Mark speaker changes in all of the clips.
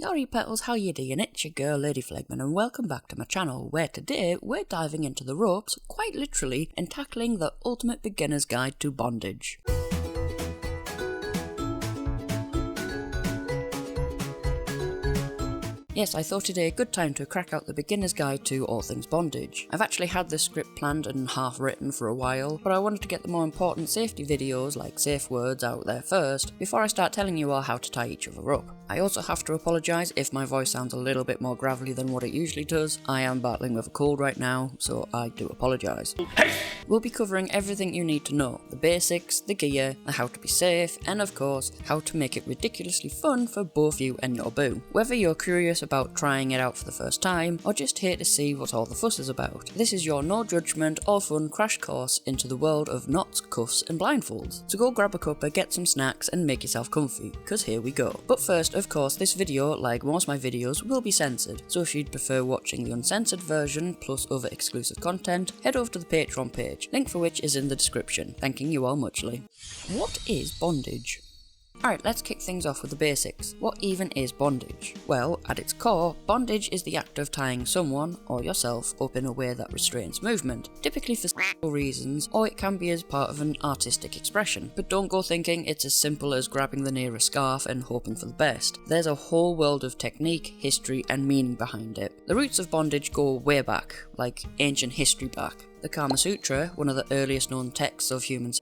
Speaker 1: Yari Petals, how you doing? It's your girl Lai-Dee Flegman and welcome back to my channel, where today we're diving into the ropes, quite literally, and tackling the ultimate beginner's guide to bondage. Yes, I thought today a good time to crack out the beginner's guide to all things bondage. I've actually had this script planned and half written for a while, but I wanted to get the more important safety videos like safe words out there first, before I start telling you all how to tie each other up. I also have to apologise if my voice sounds a little bit more gravelly than what it usually does. I am battling with a cold right now, so I do apologise. We'll be covering everything you need to know, the basics, the gear, the how to be safe, and of course, how to make it ridiculously fun for both you and your boo. Whether you're curious about trying it out for the first time, or just here to see what all the fuss is about, this is your no judgment, all fun crash course into the world of knots, cuffs, and blindfolds. So go grab a cuppa, get some snacks, and make yourself comfy, cause here we go. But first, of course, this video, like most of my videos, will be censored, so if you'd prefer watching the uncensored version, plus other exclusive content, head over to the Patreon page, link for which is in the description. Thanking you all muchly. What is bondage? Alright, let's kick things off with the basics. What even is bondage? Well, at its core, bondage is the act of tying someone, or yourself, up in a way that restrains movement, typically for sexual reasons, or it can be as part of an artistic expression. But don't go thinking it's as simple as grabbing the nearest scarf and hoping for the best. There's a whole world of technique, history, and meaning behind it. The roots of bondage go way back, like ancient history back. The Kama Sutra, one of the earliest known texts of humans,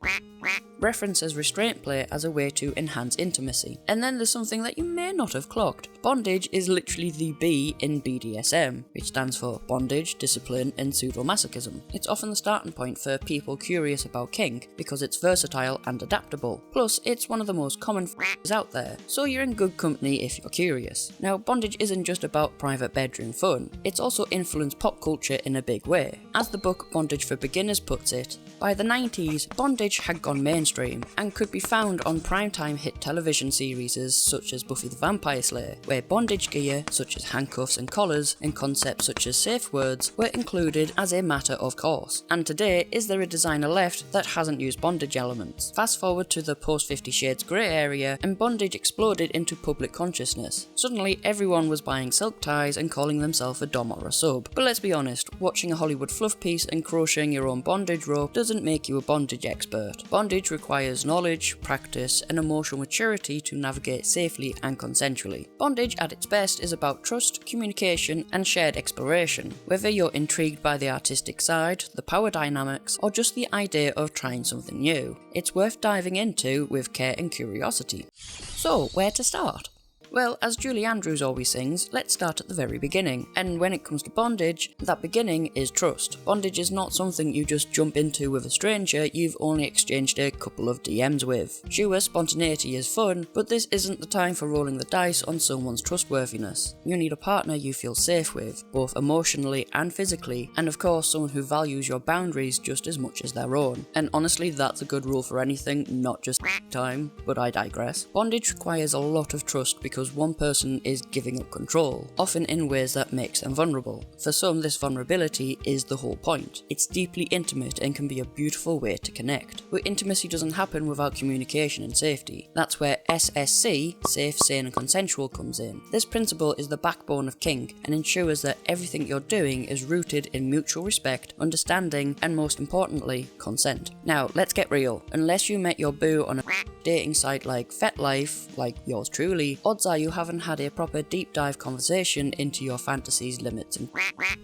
Speaker 1: references restraint play as a way to enhance intimacy. And then there's something that you may not have clocked. Bondage is literally the B in BDSM, which stands for bondage, discipline, and pseudo-masochism. It's often the starting point for people curious about kink because it's versatile and adaptable. Plus, it's one of the most common f***s out there, so you're in good company if you're curious. Now, bondage isn't just about private bedroom fun, it's also influenced pop culture in a big way. As the book Bondage for Beginners puts it, by the 90s, bondage had gone mainstream and could be found on primetime hit television series such as Buffy the Vampire Slayer, where bondage gear such as handcuffs and collars and concepts such as safe words were included as a matter of course. And today, is there a designer left that hasn't used bondage elements? Fast forward to the post 50 Shades Grey era and bondage exploded into public consciousness. Suddenly everyone was buying silk ties and calling themselves a dom or a sub. But let's be honest, watching a Hollywood fluff piece and crocheting your own bondage rope doesn't make you a bondage expert. Bondage requires knowledge, practice, and emotional maturity to navigate safely and consensually. Bondage at its best is about trust, communication, and shared exploration. Whether you're intrigued by the artistic side, the power dynamics, or just the idea of trying something new, it's worth diving into with care and curiosity. So, where to start? Well, as Julie Andrews always sings, let's start at the very beginning. And when it comes to bondage, that beginning is trust. Bondage is not something you just jump into with a stranger you've only exchanged a couple of DMs with. Sure, spontaneity is fun, but this isn't the time for rolling the dice on someone's trustworthiness. You need a partner you feel safe with, both emotionally and physically, and of course someone who values your boundaries just as much as their own. And honestly, that's a good rule for anything, not just time, but I digress. Bondage requires a lot of trust because one person is giving up control, often in ways that makes them vulnerable. For some, this vulnerability is the whole point. It's deeply intimate and can be a beautiful way to connect. But intimacy doesn't happen without communication and safety. That's where SSC, safe, sane, and consensual, comes in. This principle is the backbone of kink and ensures that everything you're doing is rooted in mutual respect, understanding, and most importantly, consent. Now, let's get real. Unless you met your boo on a dating site like FetLife, like yours truly, odds are you haven't had a proper deep dive conversation into your fantasies, limits,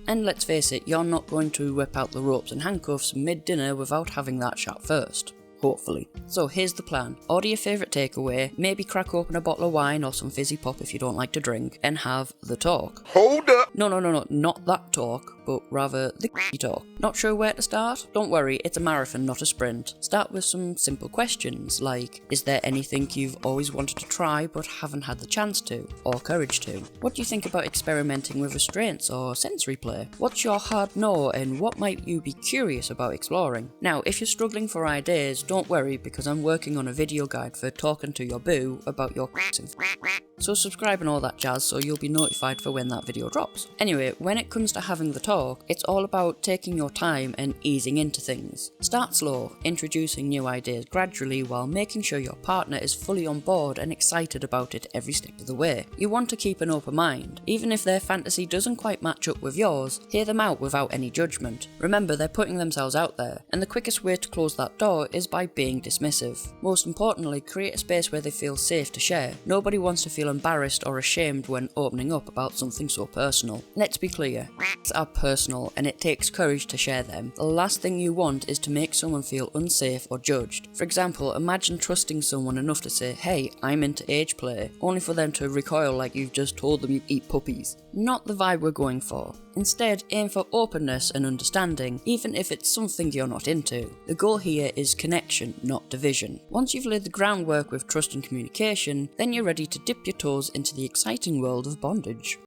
Speaker 1: and let's face it, you're not going to whip out the ropes and handcuffs mid-dinner without having that chat first. Hopefully. So here's the plan. Order your favourite takeaway, maybe crack open a bottle of wine or some fizzy pop if you don't like to drink, and have the talk.
Speaker 2: Hold up!
Speaker 1: No, not that talk, but rather the talk. Not sure where to start? Don't worry, it's a marathon, not a sprint. Start with some simple questions like, is there anything you've always wanted to try but haven't had the chance to, or courage to? What do you think about experimenting with restraints or sensory play? What's your hard no, and what might you be curious about exploring? Now, if you're struggling for ideas, don't worry, because I'm working on a video guide for talking to your boo about your so subscribe and all that jazz so you'll be notified for when that video drops. Anyway, when it comes to having the talk, it's all about taking your time and easing into things. Start slow, introducing new ideas gradually while making sure your partner is fully on board and excited about it every step of the way. You want to keep an open mind. Even if their fantasy doesn't quite match up with yours, hear them out without any judgment. Remember, they're putting themselves out there, and the quickest way to close that door is by being dismissive. Most importantly, create a space where they feel safe to share. Nobody wants to feel embarrassed or ashamed when opening up about something so personal. Let's be clear, acts are personal and it takes courage to share them. The last thing you want is to make someone feel unsafe or judged. For example, imagine trusting someone enough to say, "Hey, I'm into age play," only for them to recoil like you've just told them you eat puppies. Not the vibe we're going for. Instead, aim for openness and understanding, even if it's something you're not into. The goal here is connection, not division. Once you've laid the groundwork with trust and communication, then you're ready to dip your toes into the exciting world of bondage.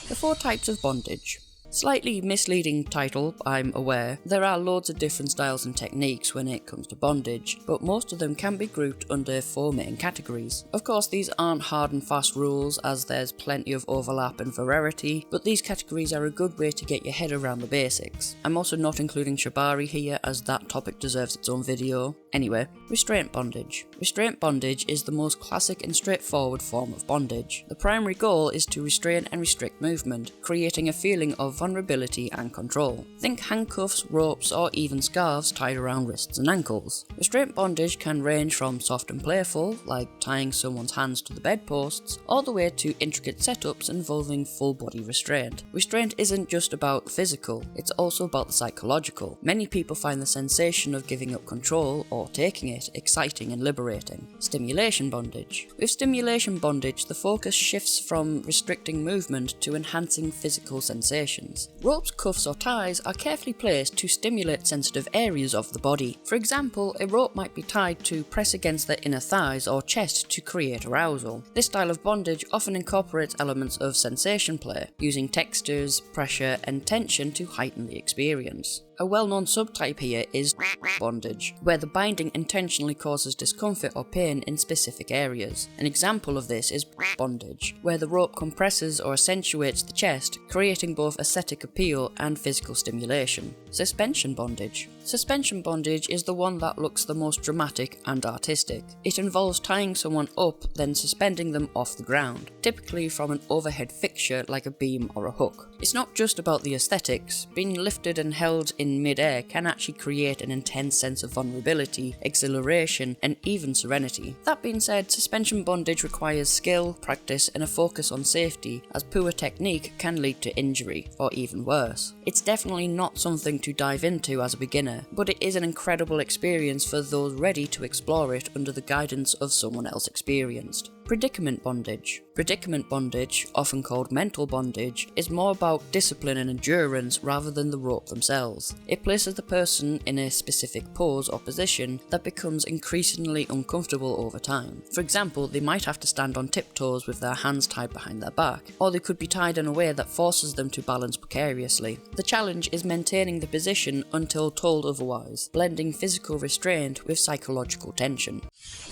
Speaker 1: The 4 types of bondage. Slightly misleading title, I'm aware. There are loads of different styles and techniques when it comes to bondage, but most of them can be grouped under 4 main categories. Of course, these aren't hard and fast rules, as there's plenty of overlap and variety, but these categories are a good way to get your head around the basics. I'm also not including shibari here, as that topic deserves its own video. Anyway, restraint bondage. Restraint bondage is the most classic and straightforward form of bondage. The primary goal is to restrain and restrict movement, creating a feeling of vulnerability and control. Think handcuffs, ropes, or even scarves tied around wrists and ankles. Restraint bondage can range from soft and playful, like tying someone's hands to the bedposts, all the way to intricate setups involving full body restraint. Restraint isn't just about physical, it's also about the psychological. Many people find the sensation of giving up control or taking it exciting and liberating. Stimulation bondage. With stimulation bondage, the focus shifts from restricting movement to enhancing physical sensations. Ropes, cuffs, or ties are carefully placed to stimulate sensitive areas of the body. For example, a rope might be tied to press against the inner thighs or chest to create arousal. This style of bondage often incorporates elements of sensation play, using textures, pressure, and tension to heighten the experience. A well-known subtype here is bondage, where the binding intentionally causes discomfort or pain in specific areas. An example of this is bondage, where the rope compresses or accentuates the chest, creating both aesthetic appeal and physical stimulation. Suspension bondage. Suspension bondage is the one that looks the most dramatic and artistic. It involves tying someone up, then suspending them off the ground, typically from an overhead fixture like a beam or a hook. It's not just about the aesthetics. Being lifted and held in mid-air can actually create an intense sense of vulnerability, exhilaration, and even serenity. That being said, suspension bondage requires skill, practice, and a focus on safety, as poor technique can lead to injury, or even worse. It's definitely not something to dive into as a beginner, but it is an incredible experience for those ready to explore it under the guidance of someone else experienced. Predicament bondage. Predicament bondage, often called mental bondage, is more about discipline and endurance rather than the rope themselves. It places the person in a specific pose or position that becomes increasingly uncomfortable over time. For example, they might have to stand on tiptoes with their hands tied behind their back, or they could be tied in a way that forces them to balance precariously. The challenge is maintaining the position until told otherwise, blending physical restraint with psychological tension.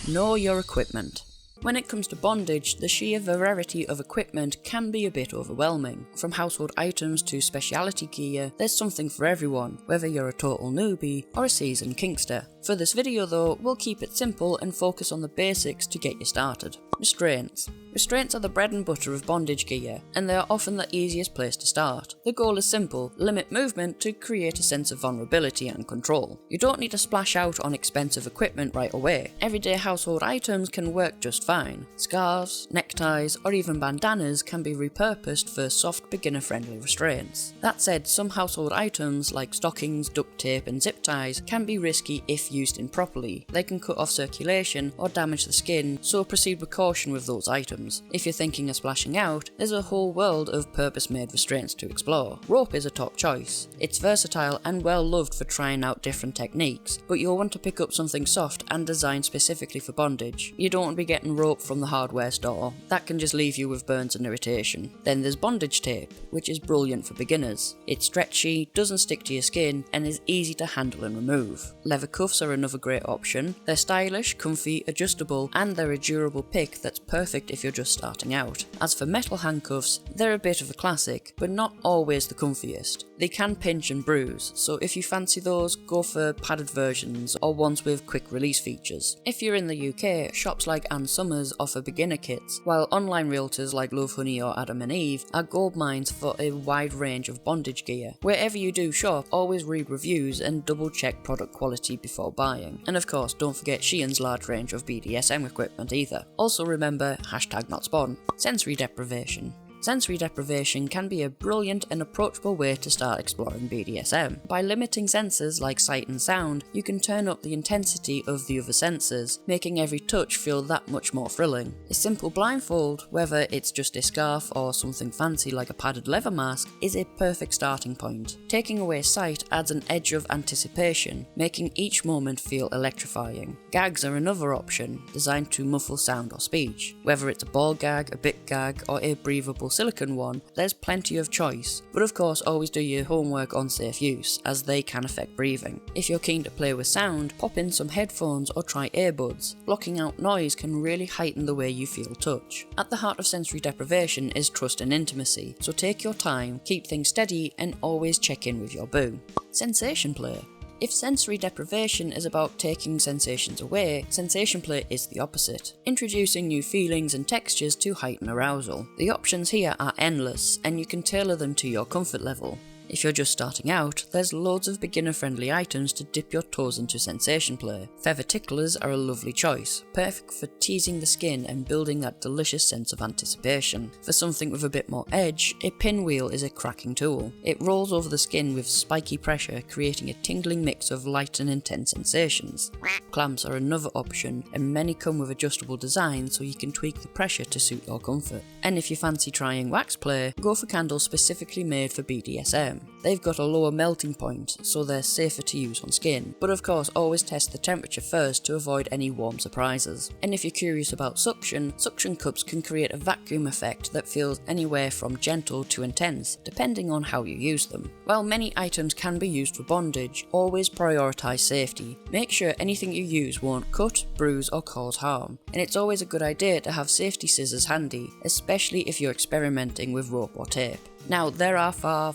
Speaker 1: Know your equipment. When it comes to bondage, the sheer variety of equipment can be a bit overwhelming. From household items to specialty gear, there's something for everyone, whether you're a total newbie or a seasoned kinkster. For this video though, we'll keep it simple and focus on the basics to get you started. Restraints. Restraints are the bread and butter of bondage gear, and they are often the easiest place to start. The goal is simple: limit movement to create a sense of vulnerability and control. You don't need to splash out on expensive equipment right away. Everyday household items can work just fine. Scarves, neckties, or even bandanas can be repurposed for soft, beginner-friendly restraints. That said, some household items like stockings, duct tape, and zip ties can be risky if used improperly. They can cut off circulation or damage the skin, so proceed with caution with those items. If you're thinking of splashing out, there's a whole world of purpose-made restraints to explore. Rope is a top choice. It's versatile and well loved for trying out different techniques, but you'll want to pick up something soft and designed specifically for bondage. You don't want to be getting rope from the hardware store. That can just leave you with burns and irritation. Then there's bondage tape, which is brilliant for beginners. It's stretchy, doesn't stick to your skin, and is easy to handle and remove. Leather cuffs cuffs are another great option. They're stylish, comfy, adjustable, and they're a durable pick that's perfect if you're just starting out. As for metal handcuffs, they're a bit of a classic, but not always the comfiest. They can pinch and bruise, so if you fancy those, go for padded versions or ones with quick release features. If you're in the UK, shops like Ann Summers offer beginner kits, while online realtors like Love Honey or Adam and Eve are goldmines for a wide range of bondage gear. Wherever you do shop, always read reviews and double check product quality before buying. And of course, don't forget Shein's large range of BDSM equipment either. Also remember, #NotSpawn. Sensory deprivation. Sensory deprivation can be a brilliant and approachable way to start exploring BDSM. By limiting senses like sight and sound, you can turn up the intensity of the other senses, making every touch feel that much more thrilling. A simple blindfold, whether it's just a scarf or something fancy like a padded leather mask, is a perfect starting point. Taking away sight adds an edge of anticipation, making each moment feel electrifying. Gags are another option, designed to muffle sound or speech. Whether it's a ball gag, a bit gag, or a breathable silicone one, there's plenty of choice, but of course always do your homework on safe use, as they can affect breathing. If you're keen to play with sound, pop in some headphones or try earbuds. Blocking out noise can really heighten the way you feel touch. At the heart of sensory deprivation is trust and intimacy, so take your time, keep things steady, and always check in with your boo. Sensation play. If sensory deprivation is about taking sensations away, sensation play is the opposite, introducing new feelings and textures to heighten arousal. The options here are endless, and you can tailor them to your comfort level. If you're just starting out, there's loads of beginner-friendly items to dip your toes into sensation play. Feather ticklers are a lovely choice, perfect for teasing the skin and building that delicious sense of anticipation. For something with a bit more edge, a pinwheel is a cracking tool. It rolls over the skin with spiky pressure, creating a tingling mix of light and intense sensations. Clamps are another option, and many come with adjustable designs so you can tweak the pressure to suit your comfort. And if you fancy trying wax play, go for candles specifically made for BDSM. They've got a lower melting point, so they're safer to use on skin, but of course always test the temperature first to avoid any warm surprises. And if you're curious about suction, suction cups can create a vacuum effect that feels anywhere from gentle to intense, depending on how you use them. While many items can be used for bondage, always prioritise safety. Make sure anything you use won't cut, bruise or cause harm, and it's always a good idea to have safety scissors handy, especially if you're experimenting with rope or tape. Now, there are far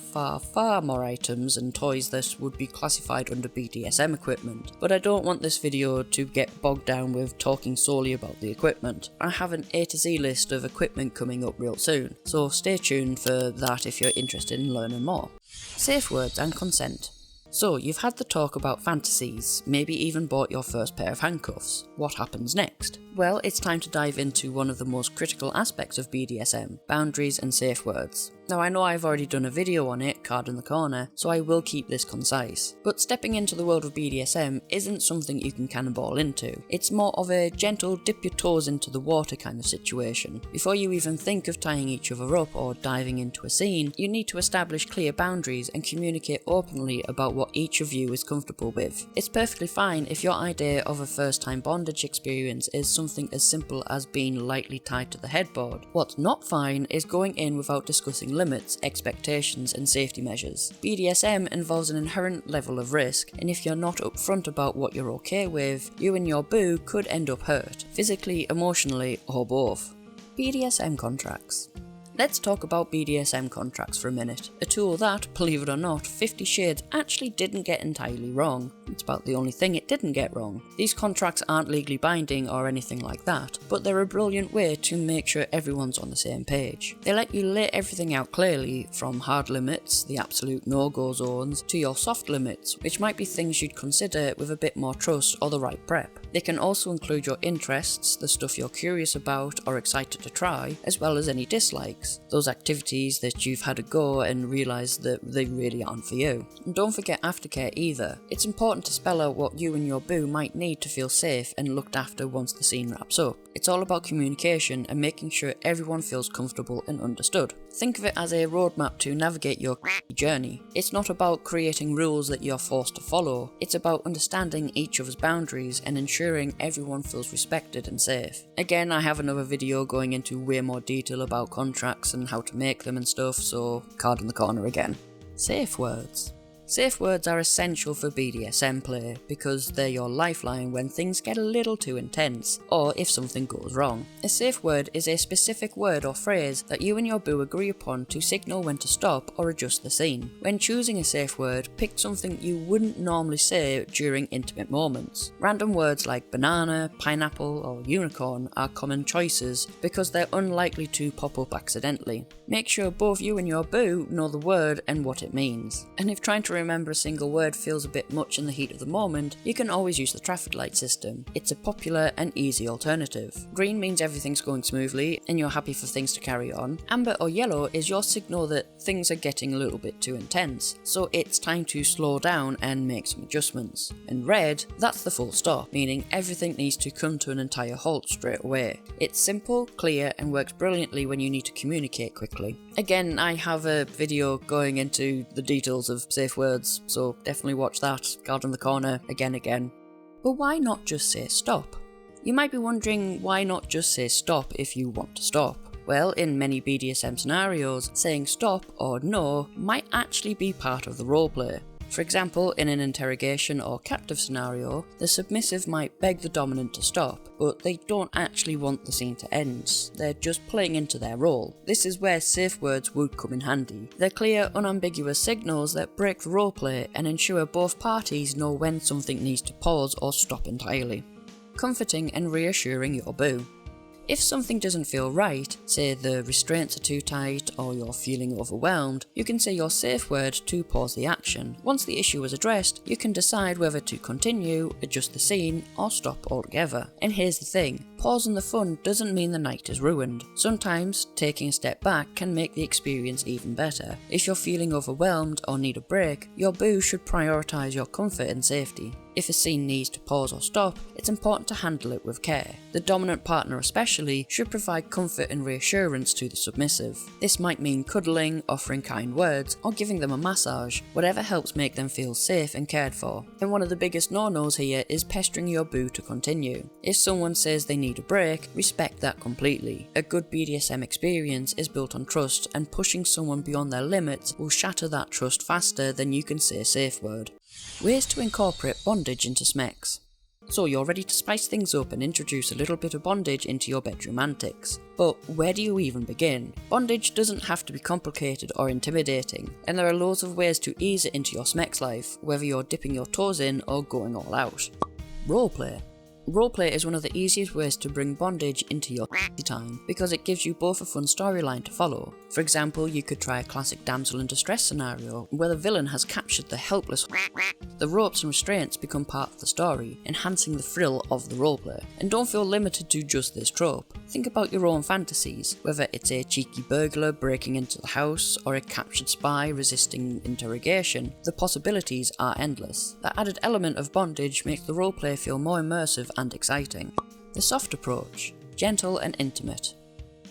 Speaker 1: more items and toys that would be classified under BDSM equipment, but I don't want this video to get bogged down with talking solely about the equipment. I have an A to Z list of equipment coming up real soon, so stay tuned for that if you're interested in learning more. Safe words and consent. So, you've had the talk about fantasies, maybe even bought your first pair of handcuffs. What happens next? Well, it's time to dive into one of the most critical aspects of BDSM, boundaries and safe words. Now, I know I've already done a video on it, card in the corner, so I will keep this concise. But stepping into the world of BDSM isn't something you can cannonball into. It's more of a gentle dip your toes into the water kind of situation. Before you even think of tying each other up or diving into a scene, you need to establish clear boundaries and communicate openly about what each of you is comfortable with. It's perfectly fine if your idea of a first-time bondage experience is something as simple as being lightly tied to the headboard. What's not fine is going in without discussing limits, expectations and safety measures. BDSM involves an inherent level of risk, and if you're not upfront about what you're okay with, you and your boo could end up hurt, physically, emotionally or both. BDSM contracts. Let's talk about BDSM contracts for a minute, a tool that, believe it or not, 50 Shades actually didn't get entirely wrong. It's about the only thing it didn't get wrong. These contracts aren't legally binding or anything like that, but they're a brilliant way to make sure everyone's on the same page. They let you lay everything out clearly, from hard limits, the absolute no-go zones, to your soft limits, which might be things you'd consider with a bit more trust or the right prep. They can also include your interests, the stuff you're curious about or excited to try, as well as any dislikes. Those activities that you've had a go and realised that they really aren't for you. And don't forget Aftercare either. It's important to spell out what you and your boo might need to feel safe and looked after once the scene wraps up. It's all about communication and making sure everyone feels comfortable and understood. Think of it as a roadmap to navigate your journey. It's not about creating rules that you're forced to follow. It's about understanding each other's boundaries and ensuring everyone feels respected and safe. Again, I have another video going into way more detail about contracts and how to make them and stuff, so card in the corner again. Safe words. Safe words are essential for BDSM play because they're your lifeline when things get a little too intense, or if something goes wrong. A safe word is a specific word or phrase that you and your boo agree upon to signal when to stop or adjust the scene. When choosing a safe word, pick something you wouldn't normally say during intimate moments. Random words like banana, pineapple, or unicorn are common choices because they're unlikely to pop up accidentally. Make sure both you and your boo know the word and what it means. And if trying to remember a single word feels a bit much in the heat of the moment, you can always use the traffic light system. It's a popular and easy alternative. Green means everything's going smoothly and you're happy for things to carry on. Amber or yellow is your signal that things are getting a little bit too intense, so it's time to slow down and make some adjustments. And red, that's the full stop, meaning everything needs to come to an entire halt straight away. It's simple, clear, and works brilliantly when you need to communicate quickly. Again, I have a video going into the details of safe words, so definitely watch that, card in the corner, again. But why not just say stop? You might be wondering why not just say stop if you want to stop. Well, in many BDSM scenarios, saying stop or no might actually be part of the roleplay. For example, in an interrogation or captive scenario, the submissive might beg the dominant to stop, but they don't actually want the scene to end. They're just playing into their role. This is where safe words would come in handy. They're clear, unambiguous signals that break the roleplay and ensure both parties know when something needs to pause or stop entirely. Comforting and reassuring your boo. If something doesn't feel right, say the restraints are too tight or you're feeling overwhelmed, you can say your safe word to pause the action. Once the issue is addressed, you can decide whether to continue, adjust the scene, or stop altogether. And here's the thing, pausing the fun doesn't mean the night is ruined. Sometimes, taking a step back can make the experience even better. If you're feeling overwhelmed or need a break, your boo should prioritise your comfort and safety. If a scene needs to pause or stop, it's important to handle it with care. The dominant partner especially should provide comfort and reassurance to the submissive. This might mean cuddling, offering kind words, or giving them a massage, whatever helps make them feel safe and cared for. And one of the biggest no-nos here is pestering your boo to continue. If someone says they need a break, respect that completely. A good BDSM experience is built on trust, and pushing someone beyond their limits will shatter that trust faster than you can say a safe word. Ways to incorporate bondage into SMECs. So you're ready to spice things up and introduce a little bit of bondage into your bedroom antics. But where do you even begin? Bondage doesn't have to be complicated or intimidating, and there are loads of ways to ease it into your SMEC's life, whether you're dipping your toes in or going all out. Roleplay. Roleplay is one of the easiest ways to bring bondage into your time because it gives you both a fun storyline to follow. For example, you could try a classic damsel in distress scenario where the villain has captured the helpless. The ropes and restraints become part of the story, enhancing the thrill of the roleplay. And don't feel limited to just this trope. Think about your own fantasies, whether it's a cheeky burglar breaking into the house or a captured spy resisting interrogation. The possibilities are endless. That added element of bondage makes the roleplay feel more immersive and exciting. The soft approach, gentle and intimate.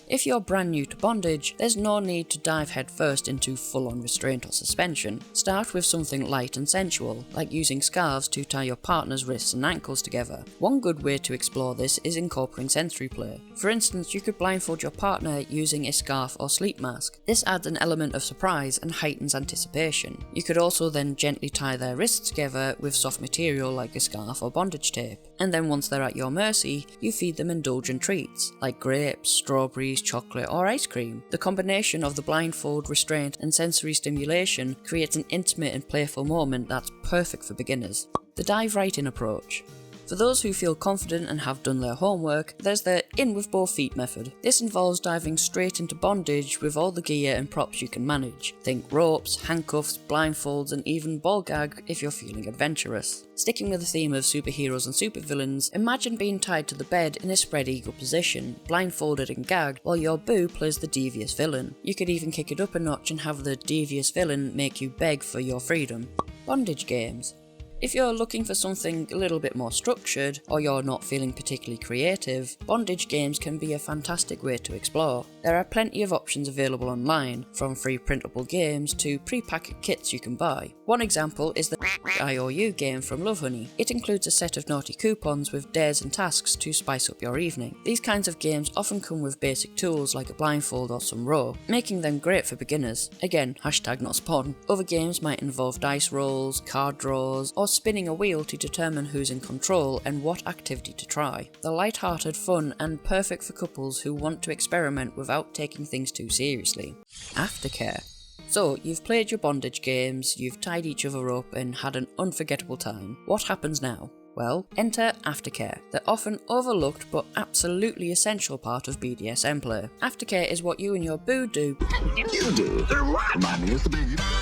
Speaker 1: If you're brand new to bondage, there's no need to dive headfirst into full-on restraint or suspension. Start with something light and sensual, like using scarves to tie your partner's wrists and ankles together. One good way to explore this is incorporating sensory play. For instance, you could blindfold your partner using a scarf or sleep mask. This adds an element of surprise and heightens anticipation. You could also then gently tie their wrists together with soft material like a scarf or bondage tape. And then once they're at your mercy, you feed them indulgent treats, like grapes, strawberries, chocolate or ice cream. The combination of the blindfold, restraint and sensory stimulation creates an intimate and playful moment that's perfect for beginners. The dive right in approach. For those who feel confident and have done their homework, there's the in with both feet method. This involves diving straight into bondage with all the gear and props you can manage. Think ropes, handcuffs, blindfolds and even ball gag if you're feeling adventurous. Sticking with the theme of superheroes and supervillains, imagine being tied to the bed in a spread eagle position, blindfolded and gagged, while your boo plays the devious villain. You could even kick it up a notch and have the devious villain make you beg for your freedom. Bondage games. If you're looking for something a little bit more structured, or you're not feeling particularly creative, bondage games can be a fantastic way to explore. There are plenty of options available online, from free printable games to pre-packaged kits you can buy. One example is the IOU game from Lovehoney. It includes a set of naughty coupons with dares and tasks to spice up your evening. These kinds of games often come with basic tools like a blindfold or some rope, making them great for beginners. Again, hashtag not spawn. Other games might involve dice rolls, card draws, or spinning a wheel to determine who's in control and what activity to try. They're light-hearted, fun, and perfect for couples who want to experiment without taking things too seriously. Aftercare. So, you've played your bondage games, you've tied each other up and had an unforgettable time. What happens now? Well, enter Aftercare, the often overlooked but absolutely essential part of BDSM play. Aftercare is what you and your boo do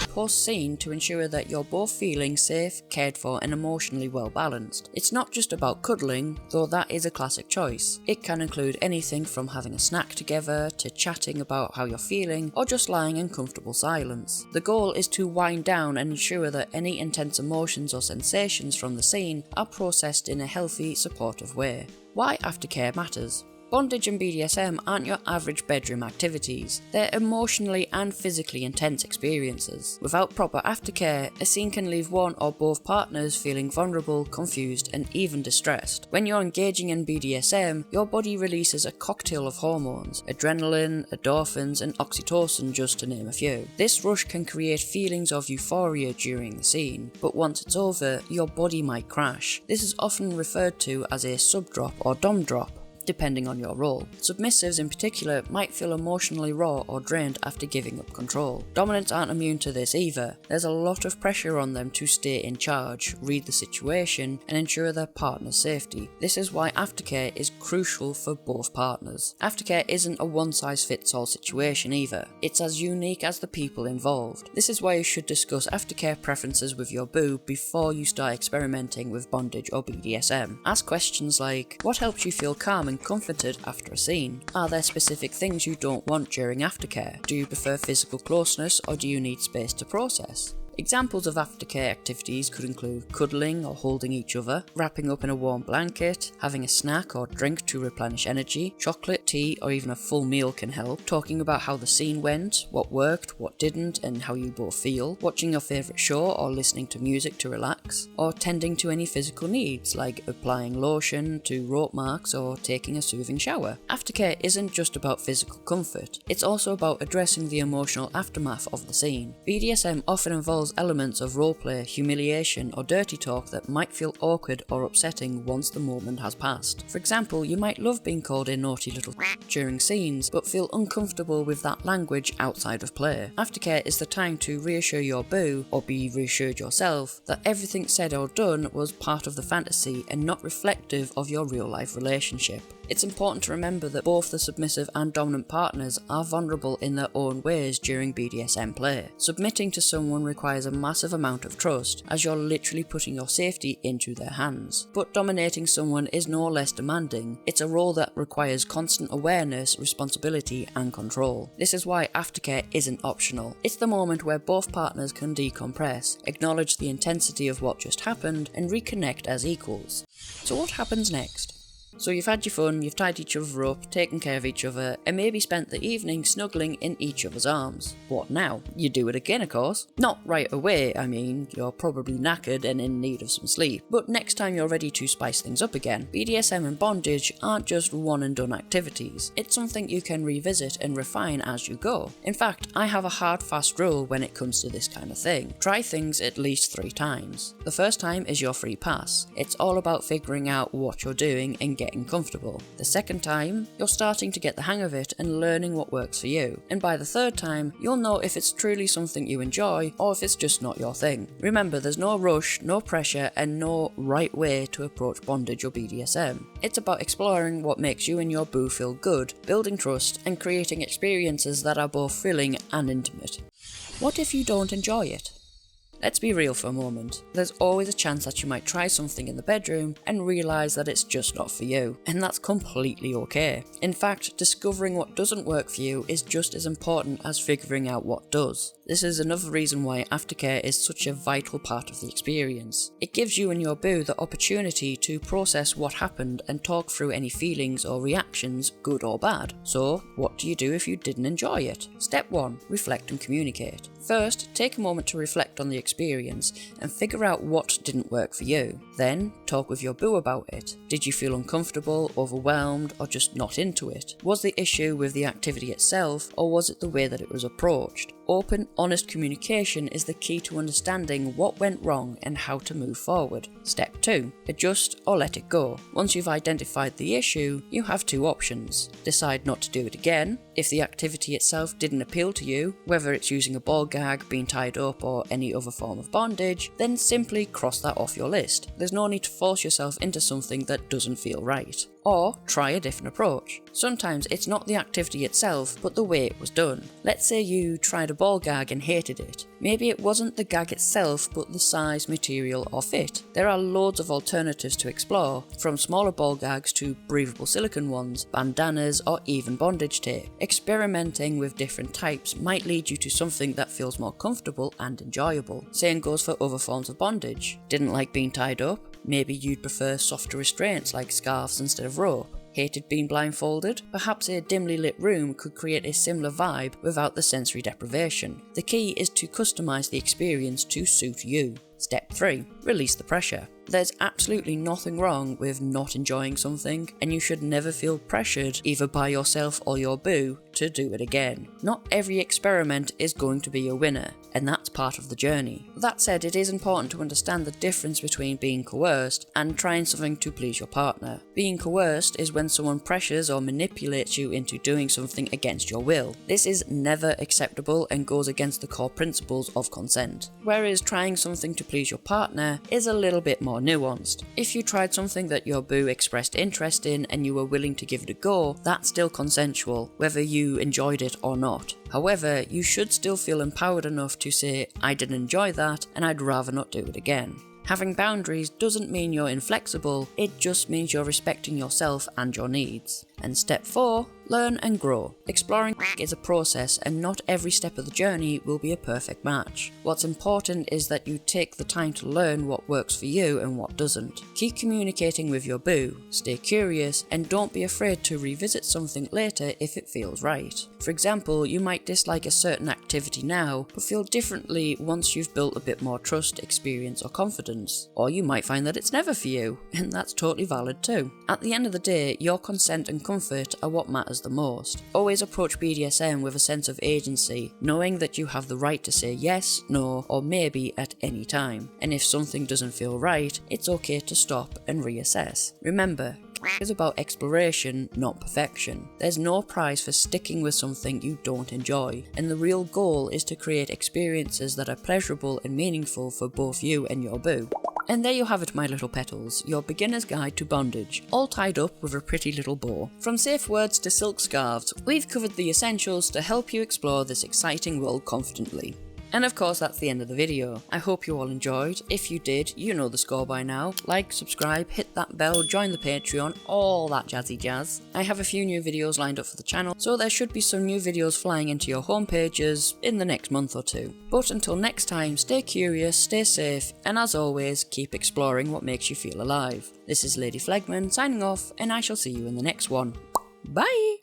Speaker 1: post-scene to ensure that you're both feeling safe, cared for and emotionally well balanced. It's not just about cuddling, though that is a classic choice. It can include anything from having a snack together, to chatting about how you're feeling, or just lying in comfortable silence. The goal is to wind down and ensure that any intense emotions or sensations from the scene are processed in a healthy, supportive way. Why Aftercare matters. Bondage and BDSM aren't your average bedroom activities. They're emotionally and physically intense experiences. Without proper aftercare, a scene can leave one or both partners feeling vulnerable, confused, and even distressed. When you're engaging in BDSM, your body releases a cocktail of hormones: adrenaline, endorphins, and oxytocin, just to name a few. This rush can create feelings of euphoria during the scene, but once it's over, your body might crash. This is often referred to as a sub-drop or dom drop, depending on your role. Submissives in particular might feel emotionally raw or drained after giving up control. Dominants aren't immune to this either. There's a lot of pressure on them to stay in charge, read the situation, and ensure their partner's safety. This is why aftercare is crucial for both partners. Aftercare isn't a one-size-fits-all situation either. It's as unique as the people involved. This is why you should discuss aftercare preferences with your boo before you start experimenting with bondage or BDSM. Ask questions like, what helps you feel calm and comforted after a scene? Are there specific things you don't want during aftercare? Do you prefer physical closeness or do you need space to process? Examples of aftercare activities could include cuddling or holding each other, wrapping up in a warm blanket, having a snack or drink to replenish energy, chocolate, tea, or even a full meal can help, talking about how the scene went, what worked, what didn't, and how you both feel, watching your favourite show or listening to music to relax, or tending to any physical needs like applying lotion to rope marks or taking a soothing shower. Aftercare isn't just about physical comfort, it's also about addressing the emotional aftermath of the scene. BDSM often involves elements of roleplay, humiliation, or dirty talk that might feel awkward or upsetting once the moment has passed. For example, you might love being called a naughty little during scenes, but feel uncomfortable with that language outside of play. Aftercare is the time to reassure your boo, or be reassured yourself, that everything said or done was part of the fantasy and not reflective of your real-life relationship. It's important to remember that both the submissive and dominant partners are vulnerable in their own ways during BDSM play. Submitting to someone requires a massive amount of trust, as you're literally putting your safety into their hands. But dominating someone is no less demanding. It's a role that requires constant awareness, responsibility, and control. This is why aftercare isn't optional. It's the moment where both partners can decompress, acknowledge the intensity of what just happened, and reconnect as equals. So what happens next? So you've had your fun, you've tied each other up, taken care of each other, and maybe spent the evening snuggling in each other's arms. What now? You do it again, of course. Not right away, I mean, you're probably knackered and in need of some sleep, but next time you're ready to spice things up again. BDSM and bondage aren't just one and done activities. It's something you can revisit and refine as you go. In fact, I have a hard, fast rule when it comes to this kind of thing. Try things at least 3 times. The first time is your free pass. It's all about figuring out what you're doing and getting comfortable. The second time, you're starting to get the hang of it and learning what works for you. And by the third time, you'll know if it's truly something you enjoy or if it's just not your thing. Remember, there's no rush, no pressure, and no right way to approach bondage or BDSM. It's about exploring what makes you and your boo feel good, building trust, and creating experiences that are both thrilling and intimate. What if you don't enjoy it? Let's be real for a moment. There's always a chance that you might try something in the bedroom and realise that it's just not for you, and that's completely okay. In fact, discovering what doesn't work for you is just as important as figuring out what does. This is another reason why aftercare is such a vital part of the experience. It gives you and your boo the opportunity to process what happened and talk through any feelings or reactions, good or bad. So, what do you do if you didn't enjoy it? Step 1. Reflect and communicate. First, take a moment to reflect on the experience and figure out what didn't work for you. Then, talk with your boo about it. Did you feel uncomfortable, overwhelmed, or just not into it? Was the issue with the activity itself, or was it the way that it was approached? Open, honest communication is the key to understanding what went wrong and how to move forward. Step 2. Adjust or let it go. Once you've identified the issue, you have 2 options. Decide not to do it again. If the activity itself didn't appeal to you, whether it's using a ball gag, being tied up, or any other form of bondage, then simply cross that off your list. There's no need to force yourself into something that doesn't feel right. Or try a different approach. Sometimes it's not the activity itself, but the way it was done. Let's say you tried a ball gag and hated it. Maybe it wasn't the gag itself, but the size, material, or fit. There are loads of alternatives to explore, from smaller ball gags to breathable silicone ones, bandanas, or even bondage tape. Experimenting with different types might lead you to something that feels more comfortable and enjoyable. Same goes for other forms of bondage. Didn't like being tied up? Maybe you'd prefer softer restraints like scarves instead of rope. Hated being blindfolded? Perhaps a dimly lit room could create a similar vibe without the sensory deprivation. The key is to customize the experience to suit you. Step 3. Release the pressure. There's absolutely nothing wrong with not enjoying something, and you should never feel pressured, either by yourself or your boo, to do it again. Not every experiment is going to be a winner, and that's part of the journey. That said, it is important to understand the difference between being coerced and trying something to please your partner. Being coerced is when someone pressures or manipulates you into doing something against your will. This is never acceptable and goes against the core principles of consent. Whereas trying something to please your partner is a little bit more nuanced. If you tried something that your boo expressed interest in and you were willing to give it a go, that's still consensual, whether you enjoyed it or not. However, you should still feel empowered enough to say, I didn't enjoy that and I'd rather not do it again. Having boundaries doesn't mean you're inflexible, it just means you're respecting yourself and your needs. And step 4, learn and grow. Exploring is a process and not every step of the journey will be a perfect match. What's important is that you take the time to learn what works for you and what doesn't. Keep communicating with your boo, stay curious, and don't be afraid to revisit something later if it feels right. For example, you might dislike a certain activity now, but feel differently once you've built a bit more trust, experience, or confidence. Or you might find that it's never for you, and that's totally valid too. At the end of the day, your consent and comfort are what matters the most. Always approach BDSM with a sense of agency, knowing that you have the right to say yes, no, or maybe at any time. And if something doesn't feel right, it's okay to stop and reassess. Remember, is about exploration, not perfection. There's no prize for sticking with something you don't enjoy, and the real goal is to create experiences that are pleasurable and meaningful for both you and your boo. And there you have it, my little petals, your beginner's guide to bondage, all tied up with a pretty little bow. From safe words to silk scarves, we've covered the essentials to help you explore this exciting world confidently. And of course, that's the end of the video. I hope you all enjoyed. If you did, you know the score by now. Like, subscribe, hit that bell, join the Patreon, all that jazzy jazz. I have a few new videos lined up for the channel, so there should be some new videos flying into your home pages in the next month or two. But until next time, stay curious, stay safe, and as always, keep exploring what makes you feel alive. This is Lai-Dee Flegman signing off, and I shall see you in the next one. Bye!